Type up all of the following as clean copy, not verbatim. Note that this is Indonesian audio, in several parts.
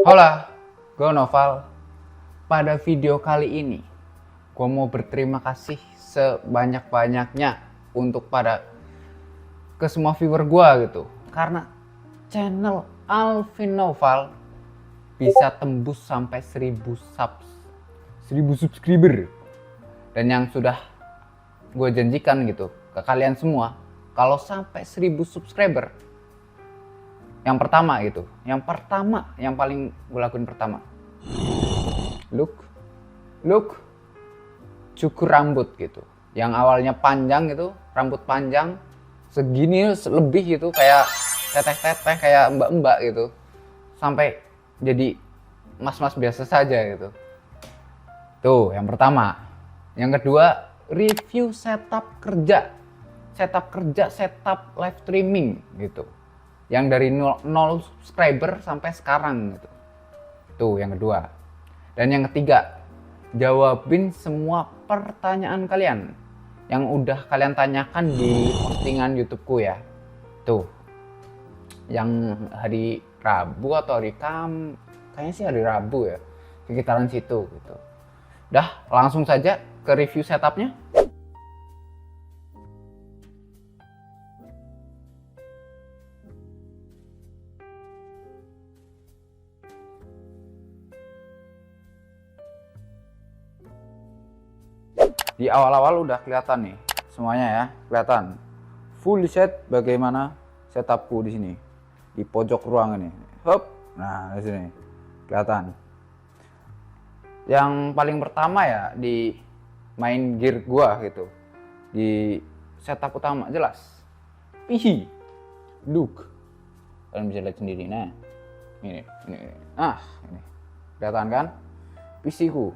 Hola, gue Noval. Pada video kali ini, gue mau berterima kasih sebanyak-banyaknya untuk ke semua viewer gue gitu. Karena channel Alvin Noval bisa tembus sampai 1000 subscriber. Dan yang sudah gue janjikan gitu ke kalian semua, kalau sampai 1000 subscriber, yang pertama, yang paling gue lakuin pertama, look cukur rambut gitu. Yang awalnya panjang gitu, rambut panjang segini lebih gitu, kayak teteh-teteh, kayak mbak-mbak gitu, sampai jadi mas-mas biasa saja gitu. Tuh yang pertama. Yang kedua, review setup live streaming gitu, yang dari 0 subscriber sampai sekarang gitu. Tuh yang kedua. Dan yang ketiga, jawabin semua pertanyaan kalian yang udah kalian tanyakan di postingan YouTubeku ya. Tuh, yang hari Rabu atau hari kayaknya sih hari Rabu ya, sekitaran situ gitu. Dah, langsung saja ke review setupnya. Di awal-awal udah kelihatan nih semuanya ya, kelihatan full set bagaimana setupku di sini di pojok ruangan ini. Hop, nah di sini kelihatan. Yang paling pertama ya di main gear gua gitu, di setup utama jelas PC look, kalian bisa lihat sendiri. Nah ini ini kelihatan kan PC ku.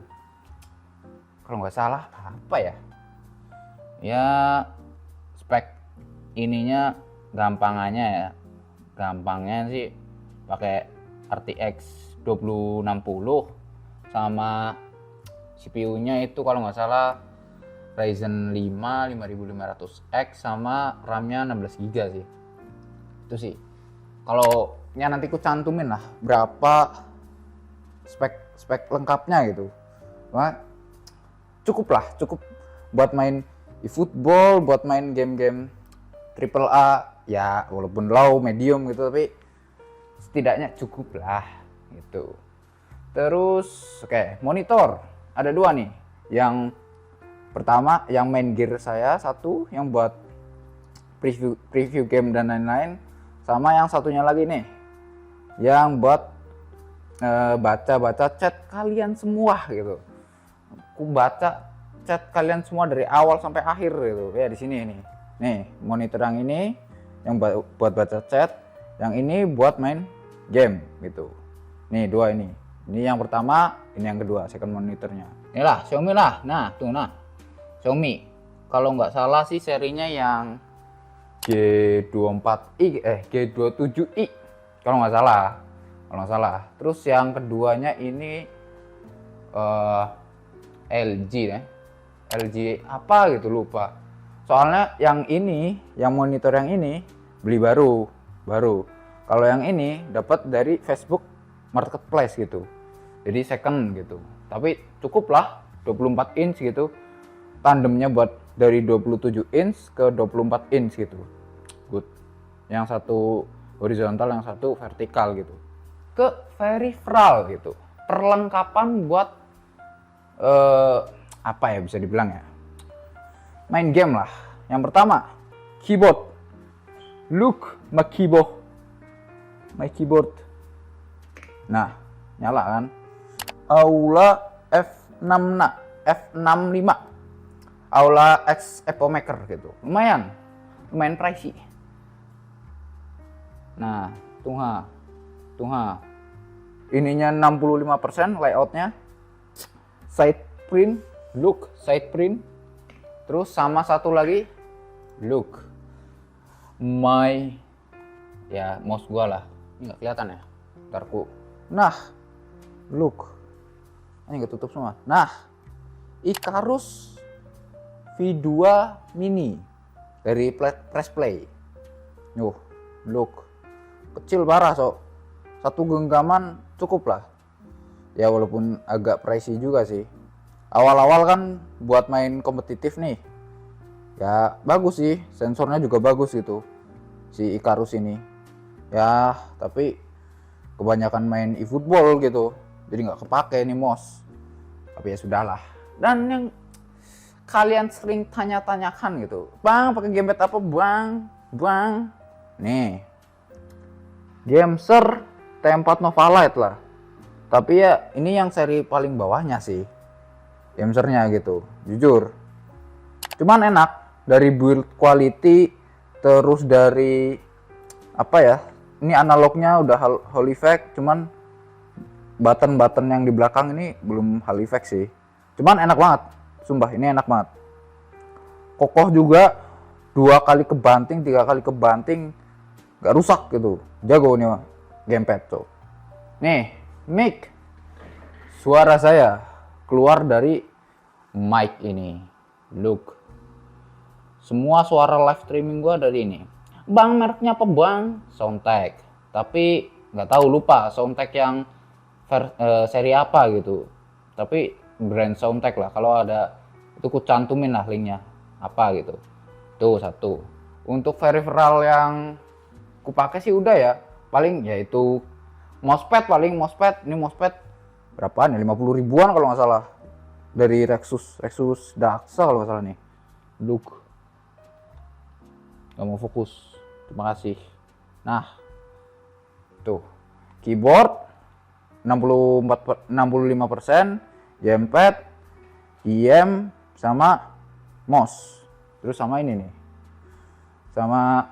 Kalau nggak salah apa ya spek ininya gampangnya sih pakai RTX 2060 sama CPU-nya itu kalau nggak salah Ryzen 5 5500X sama RAM-nya 16GB sih. Itu sih. Kalau nanti ku cantumin lah berapa spek lengkapnya gitu. Wah, cukup buat main eFootball, buat main game-game AAA ya, walaupun low, medium gitu, tapi setidaknya cukup lah gitu. Terus oke, monitor ada 2 nih. Yang pertama yang main gear saya, satu yang buat preview game dan lain-lain, sama yang satunya lagi nih yang buat baca chat kalian semua gitu. Aku baca chat kalian semua dari awal sampai akhir gitu ya. Di sini nih monitor yang ini yang buat baca chat, yang ini buat main game gitu. Nih 2 ini yang pertama, ini yang kedua, second monitornya. Inilah Xiaomi lah. Nah Xiaomi, kalau nggak salah sih serinya yang G27i kalau nggak salah. Terus yang keduanya ini LG apa gitu, lupa. Soalnya yang monitor yang ini beli baru. Kalau yang ini dapat dari Facebook Marketplace gitu. Jadi second gitu. Tapi cukup lah 24 inch gitu. Tandemnya buat dari 27 inch ke 24 inch gitu. Good. Yang satu horizontal, yang satu vertikal gitu. Ke peripheral gitu. Perlengkapan buat apa ya bisa dibilang ya, main game lah. Yang pertama keyboard, look my keyboard. Nah nyala kan, Aula F65 Aula X Epo Maker gitu, lumayan pricey. Nah tungha ininya 65% layoutnya, side print, terus sama satu lagi look my mouse gua lah, ini nggak kelihatan ya, ntarku. Nah look, ini ketutup semua. Nah Icarus V2 mini dari Press Play. Look kecil parah satu genggaman cukup lah ya, walaupun agak pricey juga sih. Awal-awal kan buat main kompetitif nih ya bagus sih, sensornya juga bagus gitu si Icarus ini ya, tapi kebanyakan main eFootball gitu jadi nggak kepake nih mouse, tapi ya sudahlah. Dan yang kalian sering tanya-tanyakan gitu, bang pakai gamepad apa bang, nih Gameser T4 Nova Lite lah, tapi ya ini yang seri paling bawahnya sih Gamesernya gitu, jujur cuman enak dari build quality, terus dari apa ya, ini analognya udah Hall effect, cuman button yang di belakang ini belum Hall effect sih, cuman enak banget, sumpah ini enak banget, kokoh juga, 2 kali kebanting 3 kali kebanting gak rusak gitu, jago nih gamepad tuh. Nih mic, suara saya keluar dari mic ini, look, semua suara live streaming gua dari ini. Bang mereknya apa bang? Soundtek, tapi nggak tahu, lupa Soundtek yang seri apa gitu, tapi brand Soundtek lah, kalau ada itu ku cantumin lah linknya apa gitu. Tuh satu. Untuk peripheral yang ku pakai sih udah ya, paling yaitu mousepad, ini mousepad berapaan ya, 50 ribuan kalau nggak salah, dari Rexus Daxa kalau nggak salah nih. Look, nggak mau fokus, terima kasih. Nah tuh keyboard 65%, gamepad, IM sama mouse, terus sama ini nih, sama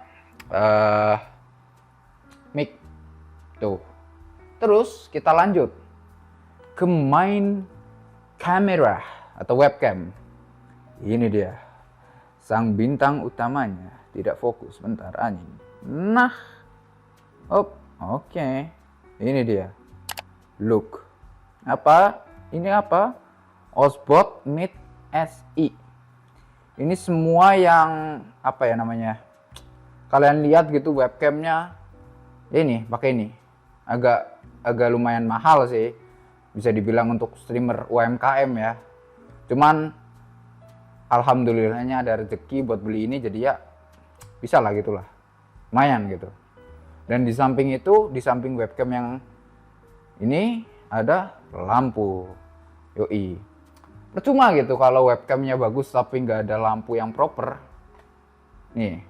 mic tuh. Terus kita lanjut ke main kamera atau webcam. Ini dia sang bintang utamanya, tidak fokus, bentar anjing. Nah oke. Ini dia, look, apa ini, apa Osbot Mid SI. Ini semua yang apa ya namanya, kalian lihat gitu webcamnya ini pakai ini, agak lumayan mahal sih, bisa dibilang untuk streamer UMKM ya, cuman alhamdulillahnya ada rezeki buat beli ini, jadi ya bisa lah gitulah, lumayan gitu. Dan di samping itu, di samping webcam yang ini ada lampu, yoi, percuma gitu kalau webcamnya bagus tapi nggak ada lampu yang proper. Nih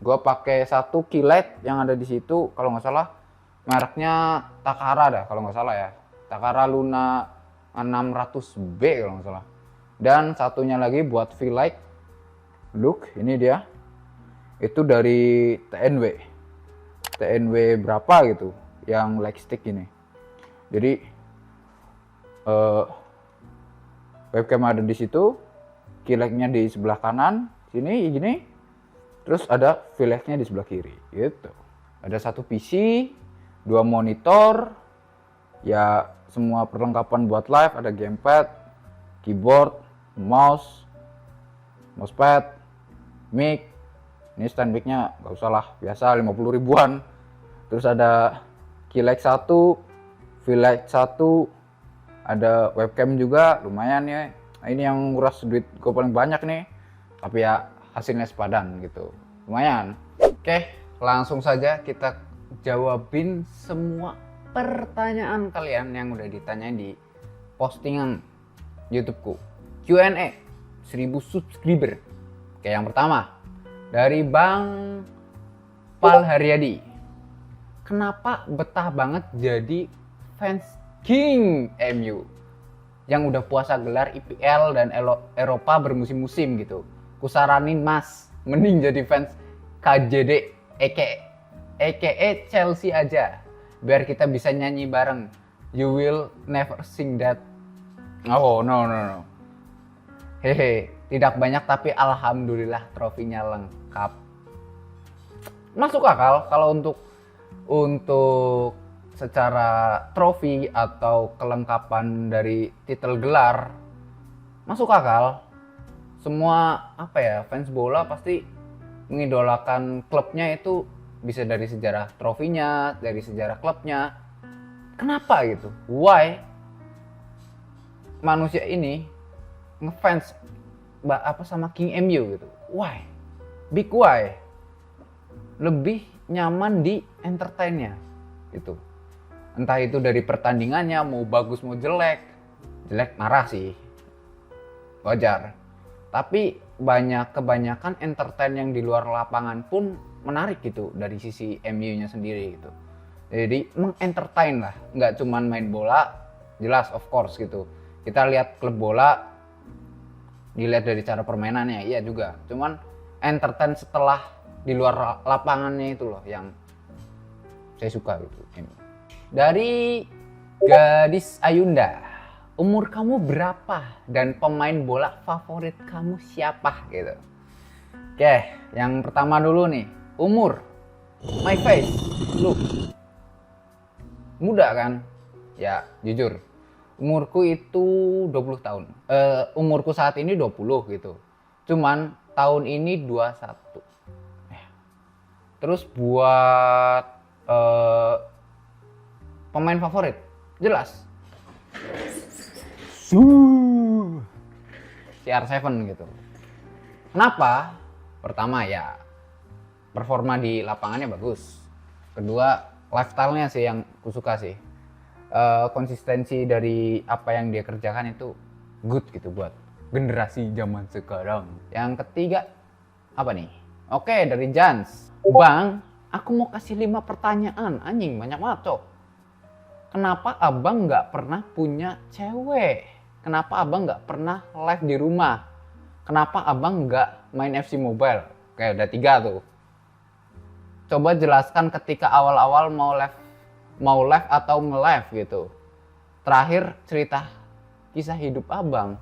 gue pakai satu keylight yang ada di situ, kalau nggak salah mereknya Takara dah kalau nggak salah ya, Takara Luna 600B kalau nggak salah. Dan satunya lagi buat V-Light, look ini dia, itu dari TNW berapa gitu, yang light stick ini. Jadi webcam ada di situ, keylightnya di sebelah kanan sini gini, terus ada V-Light-nya di sebelah kiri gitu. Ada satu PC, 2 monitor, ya semua perlengkapan buat live, ada gamepad, keyboard, mousepad, mic. Ini stand mic-nya nggak usah lah, biasa 50 ribuan. Terus ada keylight 1, V-Light 1, ada webcam juga lumayan ya. Nah, ini yang nguras duit gue paling banyak nih, tapi ya hasilnya sepadan gitu, lumayan. Oke, langsung saja kita jawabin semua pertanyaan kalian yang udah ditanyain di postingan YouTubeku. Q&A 1000 subscriber. Oke, yang pertama dari Bang Pal Haryadi. Kenapa betah banget jadi fans King MU yang udah puasa gelar IPL dan Eropa bermusim-musim gitu? Kusaranin mas, mending jadi fans KJD aka Chelsea aja, biar kita bisa nyanyi bareng You Will Never Sing That. Oh no. Hehe, tidak banyak tapi alhamdulillah trofinya lengkap. Masuk akal kalau untuk secara trofi atau kelengkapan dari titel gelar, masuk akal. Semua apa ya, fans bola pasti mengidolakan klubnya itu, bisa dari sejarah trofinya, dari sejarah klubnya, Kenapa gitu? Why manusia ini ngefans sama King MU gitu? Why? Big why? Lebih nyaman di entertainnya gitu. Entah itu dari pertandingannya, mau bagus mau jelek marah sih, wajar. Tapi kebanyakan entertain yang di luar lapangan pun menarik gitu dari sisi MU-nya sendiri gitu. Jadi mengentertain lah, nggak cuman main bola, jelas of course gitu. Kita lihat klub bola, dilihat dari cara permainannya, iya juga. Cuman entertain setelah di luar lapangannya itu loh yang saya suka gitu. Dari Gadis Ayunda, umur kamu berapa dan pemain bola favorit kamu siapa gitu. Oke, yang pertama dulu nih, umur. My face, look. Muda kan? Ya, jujur. Umurku itu 20 tahun. Umurku saat ini 20 gitu. Cuman tahun ini 21. Terus buat pemain favorit, jelas. CR7 gitu. Kenapa? Pertama ya, performa di lapangannya bagus. Kedua, lifestyle-nya sih yang kusuka sih. Konsistensi dari apa yang dia kerjakan itu good gitu buat generasi zaman sekarang. Yang ketiga, apa nih? Oke, dari Jans. Bang, aku mau kasih 5 pertanyaan. Anjing, banyak banget, cok. Kenapa abang nggak pernah punya cewek? Kenapa abang nggak pernah live di rumah? Kenapa abang nggak main FC Mobile? Kayak udah 3 tuh. Coba jelaskan ketika awal-awal mau live atau nge-live gitu. Terakhir cerita kisah hidup abang.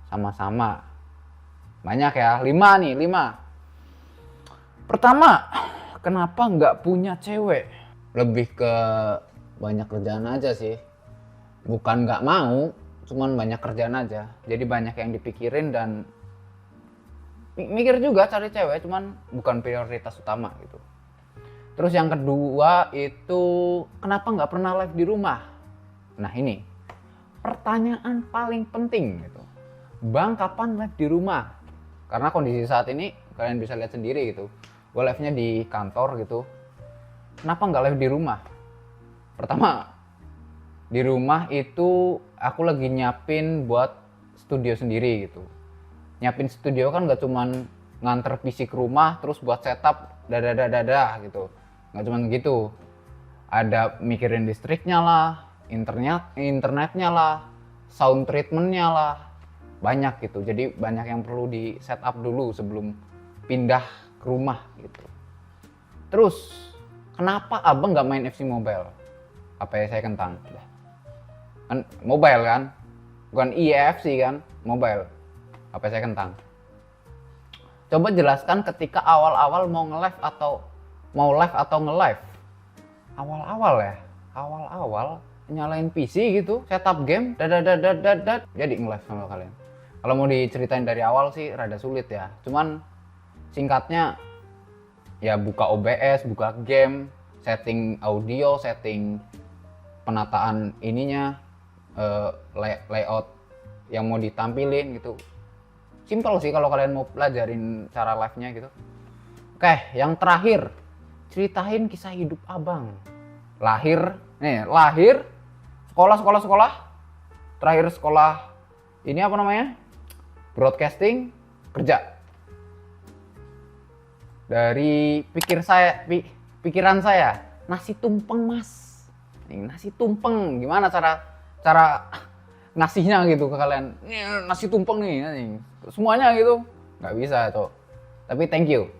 Sama-sama. Banyak ya, 5 nih, 5. Pertama, kenapa nggak punya cewek? Lebih ke banyak kerjaan aja sih. Bukan nggak mau, cuman banyak kerjaan aja. Jadi banyak yang dipikirin dan mikir juga cari cewek, cuman bukan prioritas utama gitu. Terus yang kedua itu kenapa nggak pernah live di rumah? Nah ini pertanyaan paling penting gitu. Bang, kapan live di rumah? Karena kondisi saat ini kalian bisa lihat sendiri gitu. Gue live-nya di kantor gitu. Kenapa nggak live di rumah? Pertama, di rumah itu aku lagi nyiapin buat studio sendiri gitu. Nyiapin studio kan nggak cuman nganter PC ke rumah terus buat setup dadah gitu. Nggak cuman gitu. Ada mikirin listriknya lah, internetnya lah, sound treatmentnya lah, banyak gitu. Jadi banyak yang perlu di setup dulu sebelum pindah ke rumah gitu. Terus kenapa abang nggak main FC Mobile? Apa ya, saya kentang kan mobile kan, bukan EFC kan, mobile. Apa saya kentang? Coba jelaskan ketika awal-awal mau nge-live atau nge-live. Awal-awal nyalain PC gitu, setup game, jadi nge-live sama kalian. Kalau mau diceritain dari awal sih rada sulit ya. Cuman singkatnya ya buka OBS, buka game, setting audio, setting penataan ininya, layout yang mau ditampilin gitu. Simple sih kalau kalian mau pelajarin cara live-nya gitu. Oke, yang terakhir, ceritain kisah hidup abang. Lahir, sekolah. Terakhir sekolah ini apa namanya? Broadcasting, kerja. Dari pikiran saya, nasi tumpeng mas. Nasi tumpeng, gimana cara ngasihnya gitu ke kalian? Ini nasi tumpeng nih, semuanya gitu, nggak bisa tuh. Tapi thank you.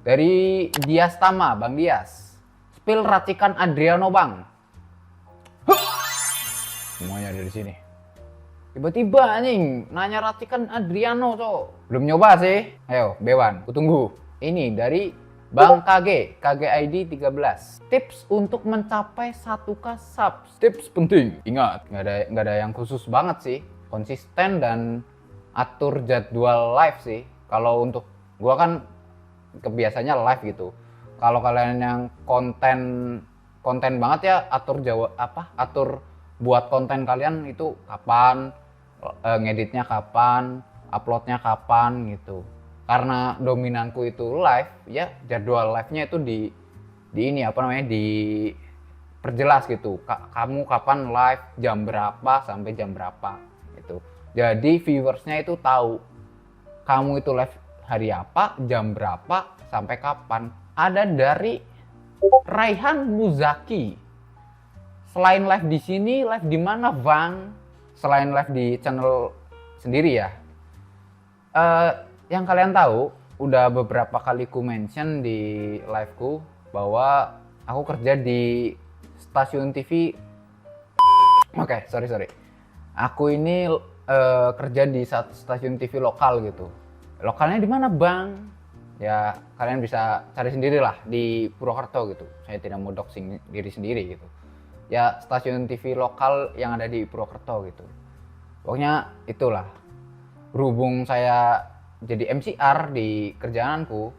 Dari Dias Tama, Bang Dias, spill racikan Adriano bang. Semuanya dari sini. Tiba-tiba anjing nanya racikan Adriano cok. Belum nyoba sih. Ayo Bewan, kutunggu. Ini dari Bang KGID 13. Tips untuk mencapai 1K subs. Tips penting. Ingat, nggak ada yang khusus banget sih. Konsisten dan atur jadwal live sih. Kalau untuk gua kan kebiasaannya live gitu. Kalau kalian yang konten konten banget ya, atur buat konten kalian itu kapan, ngeditnya kapan, uploadnya kapan gitu. Karena dominanku itu live ya, jadwal live-nya itu di ini perjelas gitu. Kamu kapan live, jam berapa sampai jam berapa gitu. Jadi viewersnya itu tahu kamu itu live hari apa, jam berapa, sampai kapan. Ada dari Raihan Muzaki. Selain live di sini, live di mana, Bang? Selain live di channel sendiri ya. Yang kalian tahu, udah beberapa kali ku mention di liveku bahwa aku kerja di stasiun TV. Oke, sorry. Aku ini kerja di stasiun TV lokal gitu. Lokalnya di mana, Bang? Ya kalian bisa cari sendiri lah di Purwokerto gitu. Saya tidak mau doxing diri sendiri gitu. Ya stasiun TV lokal yang ada di Purwokerto gitu. Pokoknya itulah. Berhubung saya jadi MCR di kerjaanku,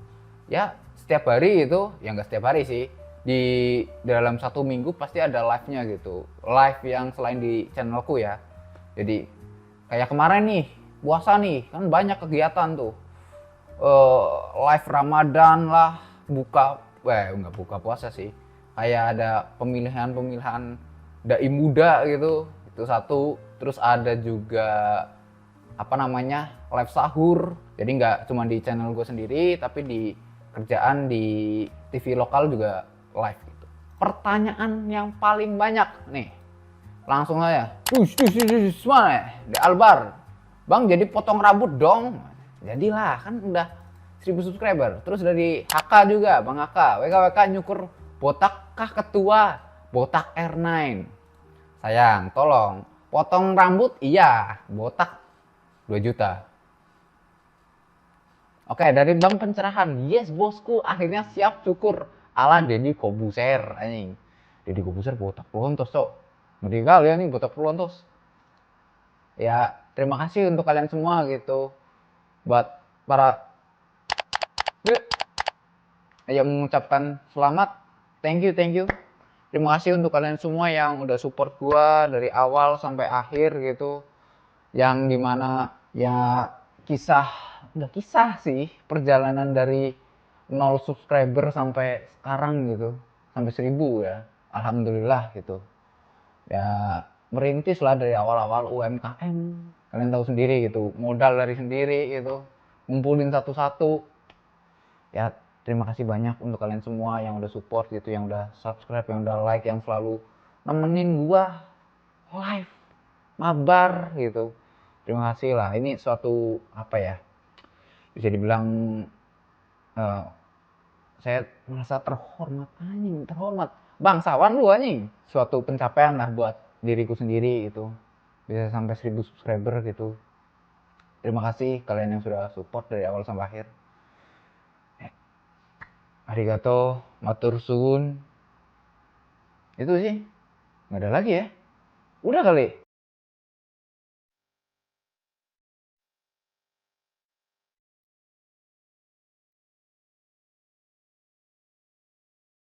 ya setiap hari itu, ya nggak setiap hari sih, di dalam 1 minggu pasti ada live-nya gitu. Live yang selain di channelku ya. Jadi kayak kemarin nih, puasa nih, kan banyak kegiatan tuh. Live Ramadan lah, nggak buka puasa sih, kayak ada pemilihan dai muda gitu, itu satu. Terus ada juga live sahur, jadi nggak cuma di channel gue sendiri tapi di kerjaan di TV lokal juga live gitu. Pertanyaan yang paling banyak nih, langsung aja, mana di Albar, Bang jadi potong rambut dong. Jadilah, kan udah 1000 subscriber. Terus dari HK juga, Bang HK, WKWK nyukur botak kah ketua, botak R9. Sayang, tolong potong rambut iya, botak 2 juta. Oke, dari Bang Pencerahan, yes bosku, akhirnya siap syukur ala Deddy Kobuser anjing. Deddy Kobuser botak pelontos cok, ngeri kali ya nih botak pelontos. Ya terima kasih untuk kalian semua gitu, buat para yang mengucapkan selamat, thank you. Terima kasih untuk kalian semua yang udah support gua dari awal sampai akhir gitu, yang dimana ya udah kisah sih perjalanan dari 0 subscriber sampai sekarang gitu, sampai 1000 ya, alhamdulillah gitu ya. Merintis lah dari awal-awal UMKM, kalian tahu sendiri gitu, modal dari sendiri gitu, ngumpulin satu-satu ya. Terima kasih banyak untuk kalian semua yang udah support gitu, yang udah subscribe, yang udah like, yang selalu nemenin gua live mabar gitu. Terima kasih lah, ini suatu bisa dibilang saya merasa terhormat bangsawan lu anjing, suatu pencapaian lah buat diriku sendiri gitu, bisa sampai 1000 subscriber gitu. Terima kasih kalian yang sudah support dari awal sampai akhir. Arigato, matur suwun. Itu sih, nggak ada lagi ya, udah kali.